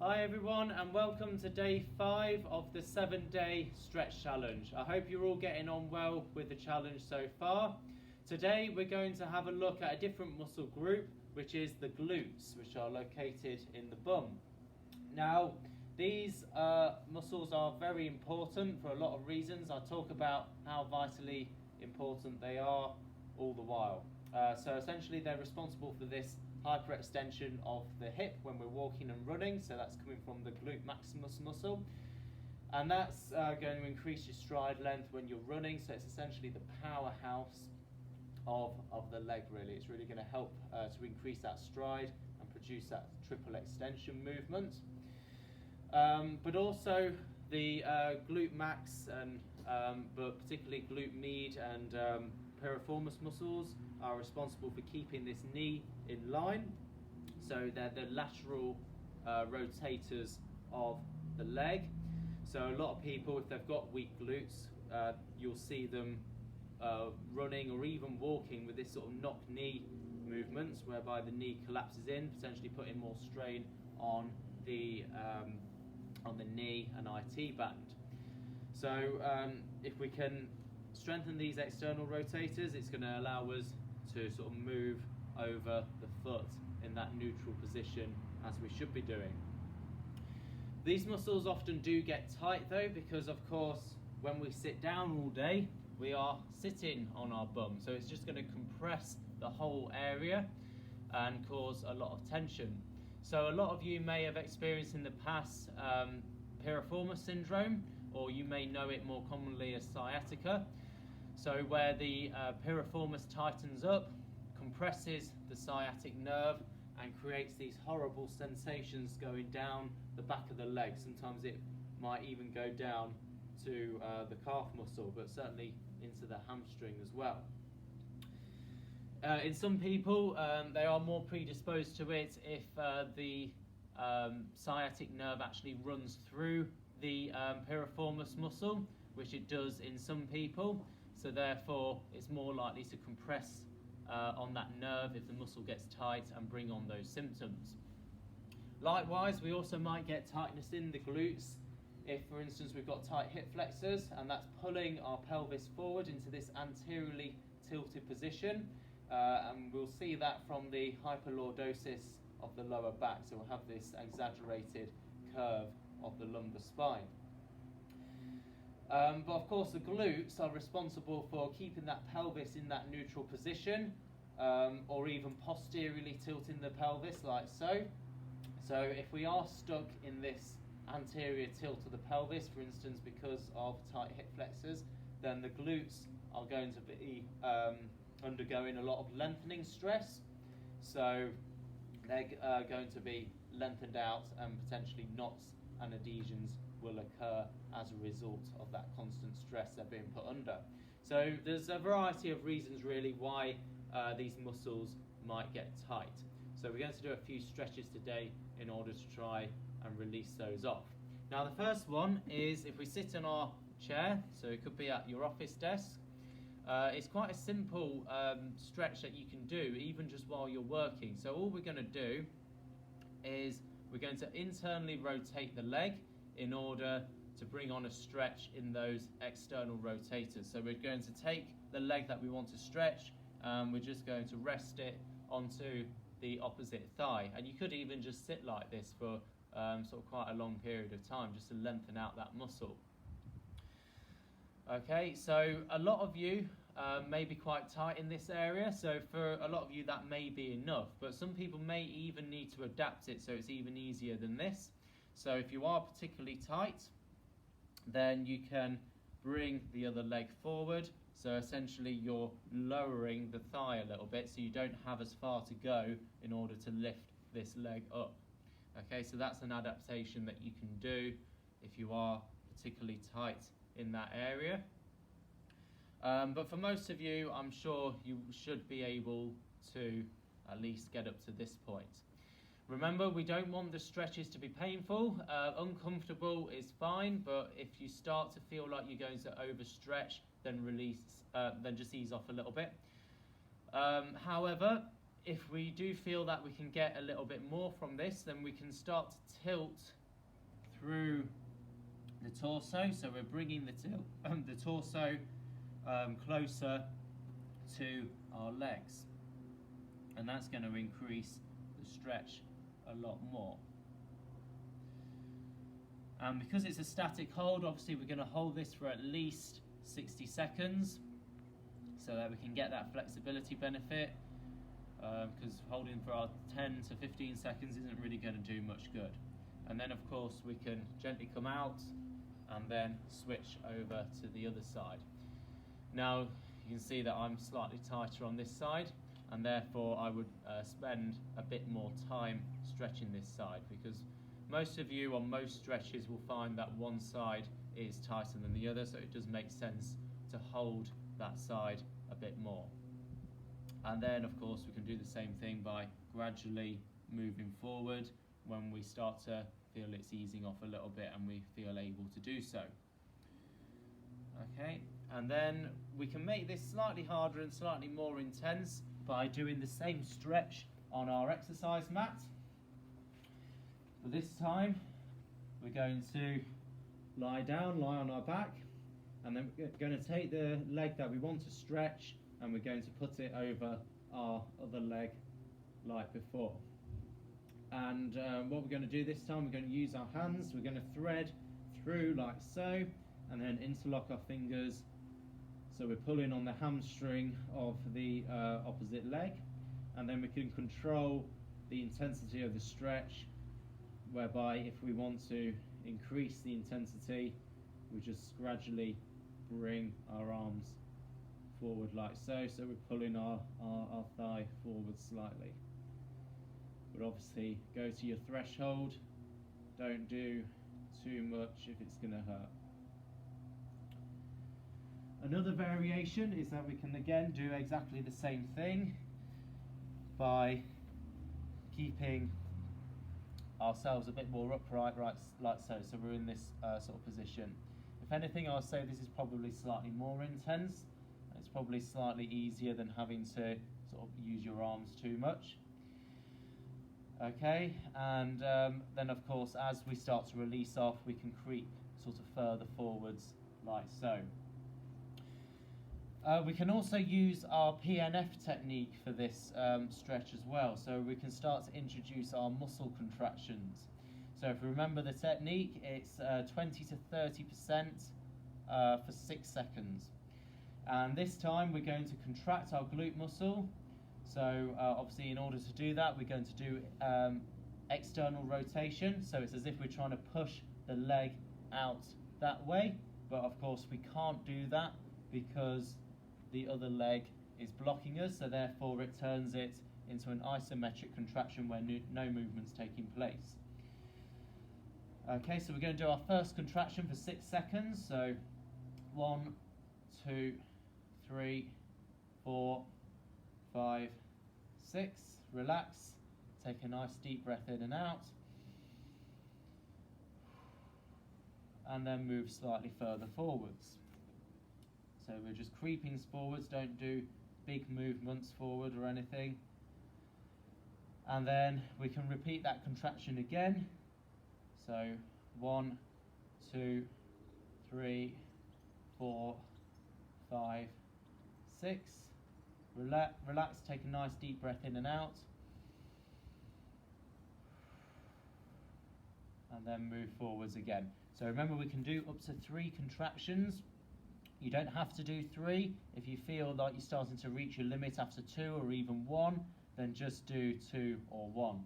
Hi everyone and welcome to day 5 of the 7-day stretch challenge. I hope you're all getting on well with the challenge so far. Today we're going to have a look at a different muscle group, which is the glutes, which are located in the bum. Now these muscles are very important for a lot of reasons. I'll talk about how vitally important they are all the while. So essentially they're responsible for this hyperextension of the hip when we're walking and running, so that's coming from the glute maximus muscle, and that's going to increase your stride length when you're running, so it's essentially the powerhouse of the leg really. It's really going to help to increase that stride and produce that triple extension movement. But also the glute max and but particularly glute med and piriformis muscles are responsible for keeping this knee in line. So they're the lateral rotators of the leg. So a lot of people, if they've got weak glutes, you'll see them running or even walking with this sort of knock knee movements, whereby the knee collapses in, potentially putting more strain on the knee and IT band. So if we can strengthen these external rotators, it's going to allow us to sort of move over the foot in that neutral position as we should be doing. These muscles often do get tight though, because of course when we sit down all day we are sitting on our bum, so it's just going to compress the whole area and cause a lot of tension. So a lot of you may have experienced in the past piriformis syndrome, or you may know it more commonly as sciatica. So where the piriformis tightens up, compresses the sciatic nerve and creates these horrible sensations going down the back of the leg. Sometimes it might even go down to the calf muscle, but certainly into the hamstring as well. In some people, they are more predisposed to it if the sciatic nerve actually runs through the piriformis muscle, which it does in some people. So therefore, it's more likely to compress on that nerve if the muscle gets tight and bring on those symptoms. Likewise, we also might get tightness in the glutes if, for instance, we've got tight hip flexors, and that's pulling our pelvis forward into this anteriorly tilted position. And we'll see that from the hyperlordosis of the lower back, so we'll have this exaggerated curve of the lumbar spine. But of course the glutes are responsible for keeping that pelvis in that neutral position, or even posteriorly tilting the pelvis like so. So if we are stuck in this anterior tilt of the pelvis, for instance because of tight hip flexors, then the glutes are going to be undergoing a lot of lengthening stress. So they're going to be lengthened out, and potentially knots and adhesions will occur as a result of that constant stress they're being put under. So there's a variety of reasons really why these muscles might get tight. So we're going to do a few stretches today in order to try and release those off. Now the first one is if we sit in our chair, so it could be at your office desk. It's quite a simple stretch that you can do even just while you're working. So all we're going to do is we're going to internally rotate the leg in order to bring on a stretch in those external rotators. So we're going to take the leg that we want to stretch, we're just going to rest it onto the opposite thigh. And you could even just sit like this for sort of quite a long period of time just to lengthen out that muscle. Okay, so a lot of you may be quite tight in this area, so for a lot of you that may be enough, but some people may even need to adapt it so it's even easier than this. So if you are particularly tight, then you can bring the other leg forward, so essentially you're lowering the thigh a little bit so you don't have as far to go in order to lift this leg up. Okay, so that's an adaptation that you can do if you are particularly tight in that area. But for most of you, I'm sure you should be able to at least get up to this point. Remember, we don't want the stretches to be painful. Uncomfortable is fine, but if you start to feel like you're going to overstretch, then just ease off a little bit. However, if we do feel that we can get a little bit more from this, then we can start to tilt through the torso. So we're bringing the torso closer to our legs, and that's going to increase the stretch a lot more. And because it's a static hold, obviously we're going to hold this for at least 60 seconds so that we can get that flexibility benefit, because holding for our 10 to 15 seconds isn't really going to do much good. And then of course we can gently come out and then switch over to the other side. Now you can see that I'm slightly tighter on this side, and therefore I would spend a bit more time stretching this side, because most of you on most stretches will find that one side is tighter than the other, so it does make sense to hold that side a bit more. And then of course we can do the same thing by gradually moving forward when we start to feel it's easing off a little bit and we feel able to do so. Okay, and then we can make this slightly harder and slightly more intense by doing the same stretch on our exercise mat. But this time we're going to lie down, lie on our back, and then we're going to take the leg that we want to stretch and we're going to put it over our other leg like before. And what we're going to do this time, we're going to use our hands, we're going to thread through like so, and then interlock our fingers, so we're pulling on the hamstring of the opposite leg, and then we can control the intensity of the stretch, whereby if we want to increase the intensity, we just gradually bring our arms forward like so, so we're pulling our thigh forward slightly. But obviously go to your threshold, don't do too much if it's going to hurt. Another variation is that we can again do exactly the same thing by keeping ourselves a bit more upright, right, like so. So we're in this sort of position. If anything, I'll say this is probably slightly more intense. It's probably slightly easier than having to sort of use your arms too much. Okay, and then of course as we start to release off, we can creep sort of further forwards like so. We can also use our PNF technique for this stretch as well, so we can start to introduce our muscle contractions. So if we remember the technique, it's 20 to 30% for 6 seconds. And this time we're going to contract our glute muscle. So obviously in order to do that, we're going to do external rotation, so it's as if we're trying to push the leg out that way, but of course we can't do that because the other leg is blocking us, so therefore it turns it into an isometric contraction where no movement's taking place. Okay, so we're going to do our first contraction for 6 seconds, so 1, 2, 3, 4, 5, 6, relax, take a nice deep breath in and out, and then move slightly further forwards. So we're just creeping forwards, don't do big movements forward or anything. And then we can repeat that contraction again. So 1, 2, 3, 4, 5, 6. Relax, take a nice deep breath in and out. And then move forwards again. So remember, we can do up to 3 contractions. You don't have to do 3. If you feel like you're starting to reach your limit after 2 or even 1, then just do 2 or 1.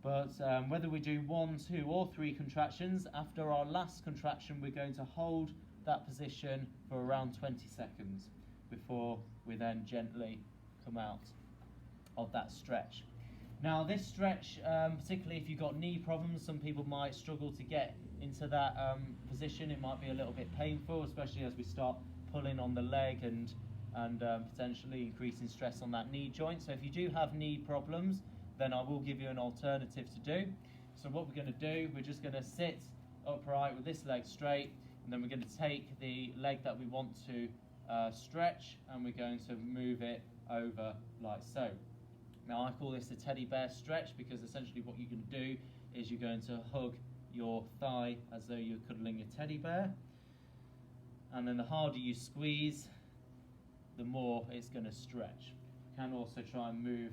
But whether we do 1, 2 or 3 contractions, after our last contraction we're going to hold that position for around 20 seconds before we then gently come out of that stretch. Now this stretch, particularly if you've got knee problems, some people might struggle to get into that position. It might be a little bit painful, especially as we start pulling on the leg and potentially increasing stress on that knee joint. So if you do have knee problems, then I will give you an alternative to do. So what we're going to do, we're just going to sit upright with this leg straight, and then we're going to take the leg that we want to stretch, and we're going to move it over like so. Now I call this a teddy bear stretch because essentially what you're going to do is you're going to hug your thigh as though you're cuddling a teddy bear, and then the harder you squeeze, the more it's going to stretch. You can also try and move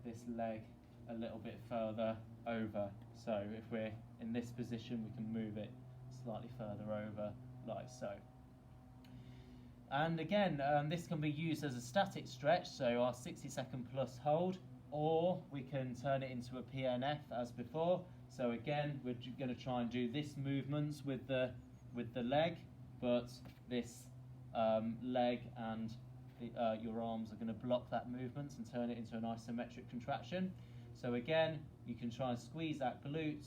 this leg a little bit further over. So if we're in this position, we can move it slightly further over, like so. And again, this can be used as a static stretch, so our 60-second plus hold, or we can turn it into a PNF as before. So again, we're going to try and do this movements with the leg, but this leg and your arms are going to block that movement and turn it into an isometric contraction. So again, you can try and squeeze that glute,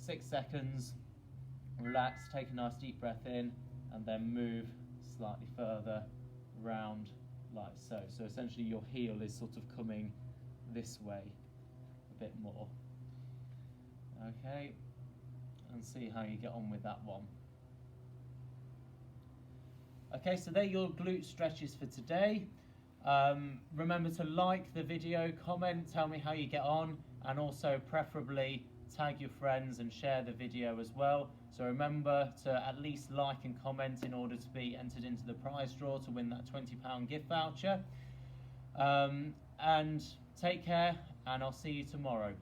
6 seconds, relax, take a nice deep breath in, and then move slightly further round like so. So essentially your heel is sort of coming this way a bit more. Okay, and see how you get on with that one. Okay, so they're your glute stretches for today. Remember to like the video, comment, tell me how you get on, and also preferably tag your friends and share the video as well. So remember to at least like and comment in order to be entered into the prize draw to win that £20 gift voucher. And take care, and I'll see you tomorrow.